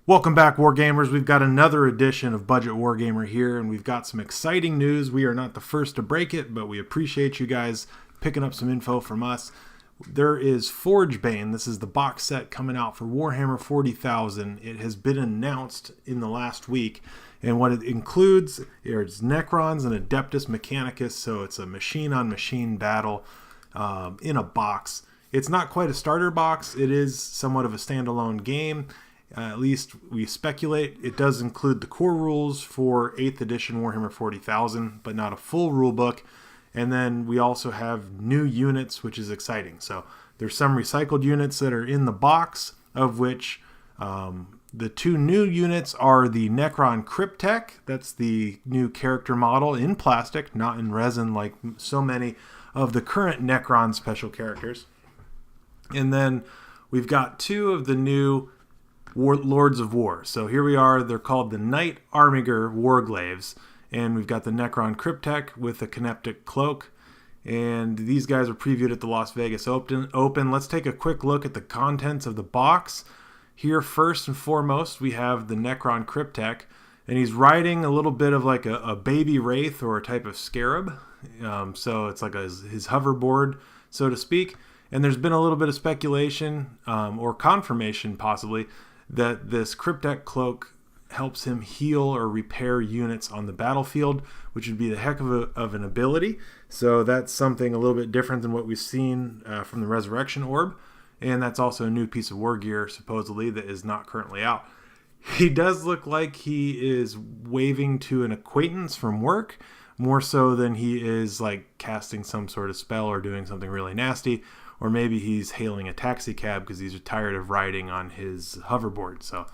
Welcome back, Wargamers. We've got another edition of Budget Wargamer here, and we've got some exciting news. We are not the first to break it, but we appreciate you guys picking up some info from us. There is Forgebane. This is the box set coming out for Warhammer 40,000. It has been announced in the last week, and what it includes is Necrons and Adeptus Mechanicus, so it's a machine-on-machine battle in a box. It's not quite a starter box. It is somewhat of a standalone game. At least we speculate. It does include the core rules for 8th edition Warhammer 40,000, but not a full rule book. And then we also have new units, which is exciting. So there's some recycled units that are in the box, of which the two new units are the Necron Cryptek. That's the new character model in plastic, not in resin like so many of the current Necron special characters. And then we've got two of the new Lords of War. So here we are. They're called the Knight Armiger Warglaives, and we've got the Necron Cryptek with a Cryptek cloak. And these guys are previewed at the Las Vegas Open. Let's take a quick look at the contents of the box. Here, first and foremost, we have the Necron Cryptek, and he's riding a little bit of like a baby wraith or a type of scarab. So it's like his hoverboard, so to speak. And there's been a little bit of speculation or confirmation, possibly, that this Cryptek cloak helps him heal or repair units on the battlefield, which would be the heck of an ability. So that's something a little bit different than what we've seen from the Resurrection Orb. And that's also a new piece of war gear, supposedly, that is not currently out. He does look like he is waving to an acquaintance from work, more so than he is like casting some sort of spell or doing something really nasty. Or maybe he's hailing a taxi cab because he's tired of riding on his hoverboard. So,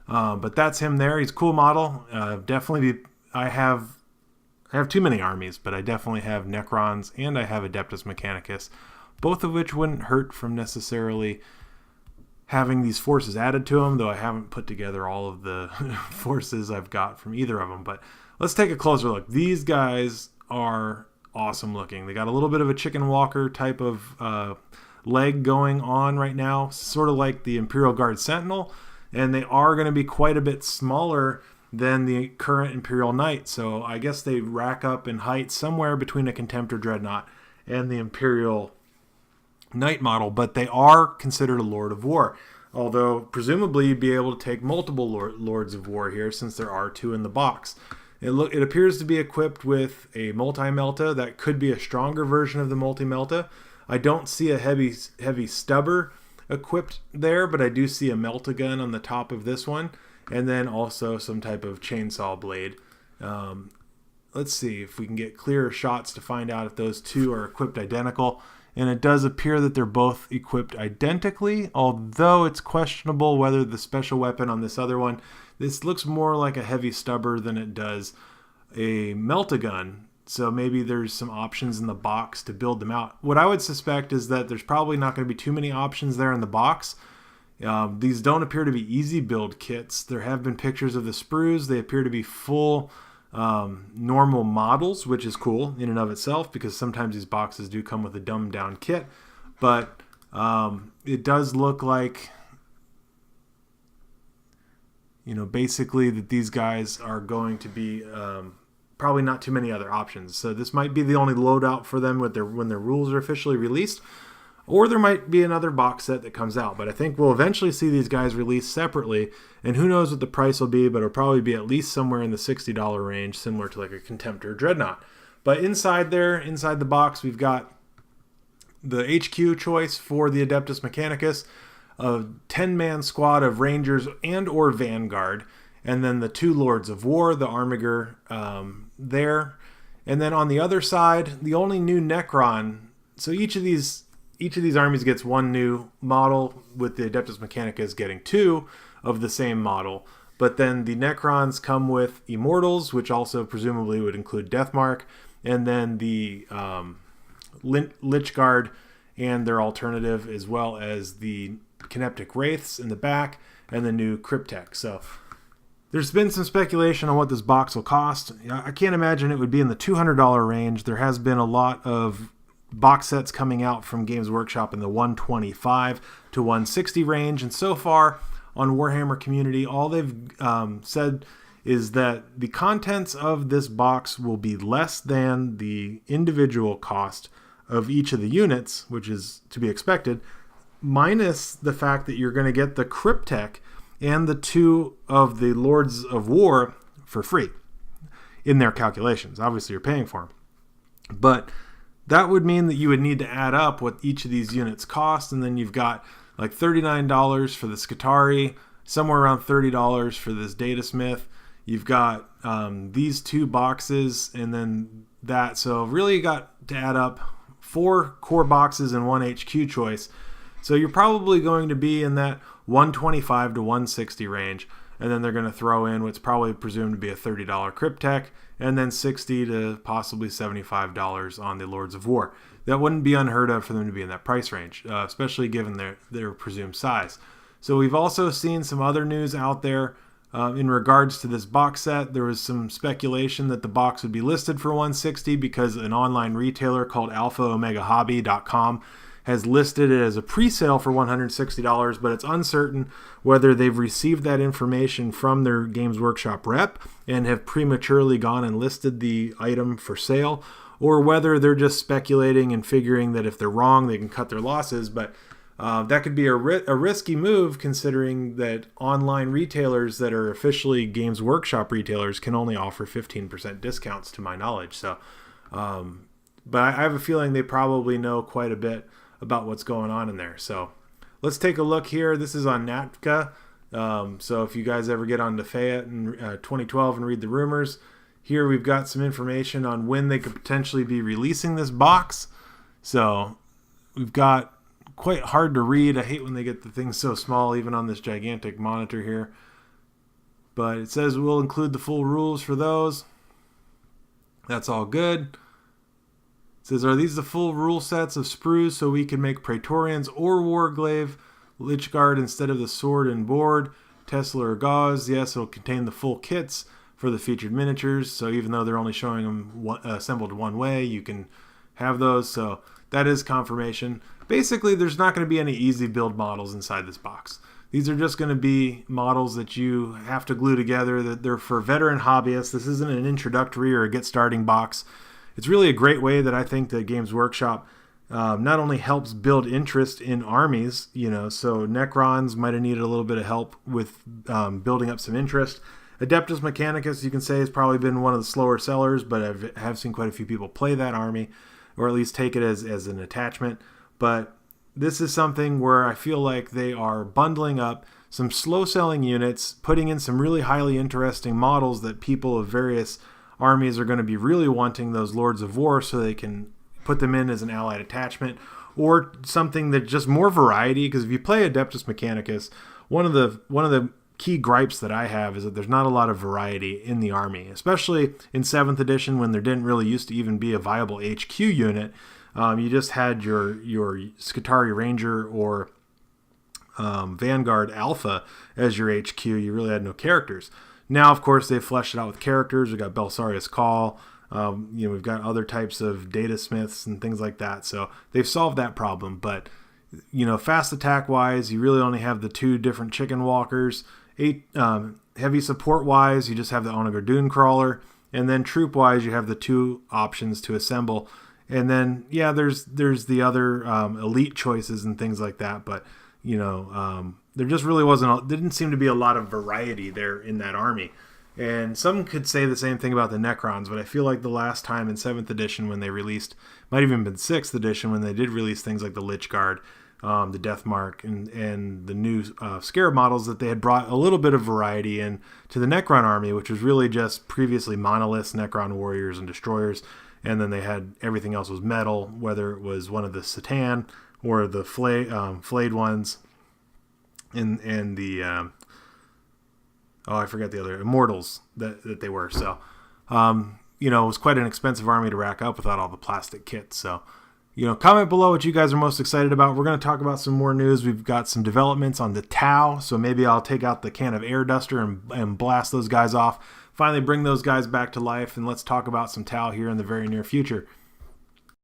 but that's him there. He's a cool model. I have too many armies, but I definitely have Necrons and I have Adeptus Mechanicus, both of which wouldn't hurt from necessarily having these forces added to them, though I haven't put together all of the forces I've got from either of them. But let's take a closer look. These guys are awesome looking. They got a little bit of a chicken walker type of leg going on right now, sort of like the Imperial Guard Sentinel, and they are going to be quite a bit smaller than the current Imperial Knight. So I guess they rack up in height somewhere between a Contemptor Dreadnought and the Imperial Knight model, but they are considered a Lord of War. Although presumably you'd be able to take multiple Lords of War here, since there are two in the box. It appears to be equipped with a multi-melta. That could be a stronger version of the multi-melta. I don't see a heavy stubber equipped there, but I do see a melta gun on the top of this one, and then also some type of chainsaw blade. Let's see if we can get clearer shots to find out if those two are equipped identical. And it does appear that they're both equipped identically, although it's questionable whether the special weapon on this other one, this looks more like a heavy stubber than it does a melta gun. So maybe there's some options in the box to build them out. What I would suspect is that there's probably not going to be too many options there in the box. These don't appear to be easy build kits. There have been pictures of the sprues. They appear to be full normal models, which is cool in and of itself, because sometimes these boxes do come with a dumbed down kit. But it does look like, basically that these guys are going to be probably not too many other options. So this might be the only loadout for them when their rules are officially released. Or there might be another box set that comes out. But I think we'll eventually see these guys released separately. And who knows what the price will be, but it'll probably be at least somewhere in the $60 range, similar to like a Contemptor Dreadnought. But inside the box, we've got the HQ choice for the Adeptus Mechanicus, a 10-man squad of Rangers and or Vanguard, and then the two Lords of War, the Armiger there. And then on the other side, the only new Necron. So each of these armies gets one new model, with the Adeptus Mechanicus getting two of the same model. But then the Necrons come with Immortals, which also presumably would include Deathmark, and then the Lich Guard and their alternative, as well as the Cryptek Wraiths in the back, and the new Cryptek. So there's been some speculation on what this box will cost. I can't imagine it would be in the $200 range. There has been a lot of box sets coming out from Games Workshop in the $125 to $160 range, and so far on Warhammer Community. All they've said is that the contents of this box will be less than the individual cost of each of the units, which is to be expected, minus the fact that you're going to get the Cryptek and the 2 of the Lords of War for free in their calculations. Obviously, you're paying for them. But that would mean that you would need to add up what each of these units cost, and then you've got like $39 for the Skitarii, somewhere around $30 for this Datasmith. You've got these 2 boxes, and then that. So really you got to add up 4 core boxes and 1 HQ choice. So you're probably going to be in that 125 to 160 range. And then they're going to throw in what's probably presumed to be a $30 Cryptek, and then $60 to possibly $75 on the Lords of War. That wouldn't be unheard of for them to be in that price range, especially given their presumed size. So we've also seen some other news out there in regards to this box set. There was some speculation that the box would be listed for $160 because an online retailer called alphaomegahobby.com has listed it as a pre-sale for $160, but it's uncertain whether they've received that information from their Games Workshop rep and have prematurely gone and listed the item for sale, or whether they're just speculating and figuring that if they're wrong, they can cut their losses. But that could be a risky move, considering that online retailers that are officially Games Workshop retailers can only offer 15% discounts, to my knowledge. So, but I have a feeling they probably know quite a bit about what's going on in there. So let's take a look here. This is on Natka. So if you guys ever get on to Fayette in 2012 and read the rumors, here we've got some information on when they could potentially be releasing this box. So we've got quite hard to read. I hate when they get the things so small, even on this gigantic monitor here. But it says we'll include the full rules for those. That's all good. Says, are these the full rule sets of sprues so we can make Praetorians or Warglaive, Lichguard instead of the sword and board, Tesla or Gauze? Yes, it'll contain the full kits for the featured miniatures. So even though they're only showing them assembled one way, you can have those. So that is confirmation. Basically, there's not going to be any easy build models inside this box. These are just going to be models that you have to glue together. That they're for veteran hobbyists. This isn't an introductory or a get starting box. It's really a great way that I think that Games Workshop not only helps build interest in armies, so Necrons might have needed a little bit of help with building up some interest. Adeptus Mechanicus, you can say, has probably been one of the slower sellers, but I have seen quite a few people play that army, or at least take it as an attachment. But this is something where I feel like they are bundling up some slow-selling units, putting in some really highly interesting models that people of various armies are going to be really wanting, those Lords of War, so they can put them in as an allied attachment, or something that just more variety. Because if you play Adeptus Mechanicus, one of the key gripes that I have is that there's not a lot of variety in the army, especially in 7th edition when there didn't really used to even be a viable HQ unit. You just had your Skitarii Ranger or Vanguard Alpha as your HQ. You really had no characters. Now, of course, they've fleshed it out with characters. We've got Belisarius Call. We've got other types of Datasmiths and things like that. So they've solved that problem. But, fast attack-wise, you really only have the 2 different Chicken Walkers. Heavy support-wise, you just have the Onager Dune Crawler. And then troop-wise, you have the 2 options to assemble. And then, there's the other elite choices and things like that. But, there just really didn't seem to be a lot of variety there in that army. And some could say the same thing about the Necrons, but I feel like the last time in 7th edition when they released, might have even been 6th edition when they did release things like the Lich Guard, the Deathmark, and the new Scarab models, that they had brought a little bit of variety in to the Necron army, which was really just previously monoliths, Necron warriors, and destroyers. And then they had everything else was metal, whether it was one of the Satan or the flayed ones. And the I forget the other Immortals that they were. So it was quite an expensive army to rack up without all the plastic kits. So comment below what you guys are most excited about. We're going to talk about some more news. We've got some developments on the Tau, so maybe I'll take out the can of air duster and blast those guys off. Finally bring those guys back to life, and let's talk about some Tau here in the very near future.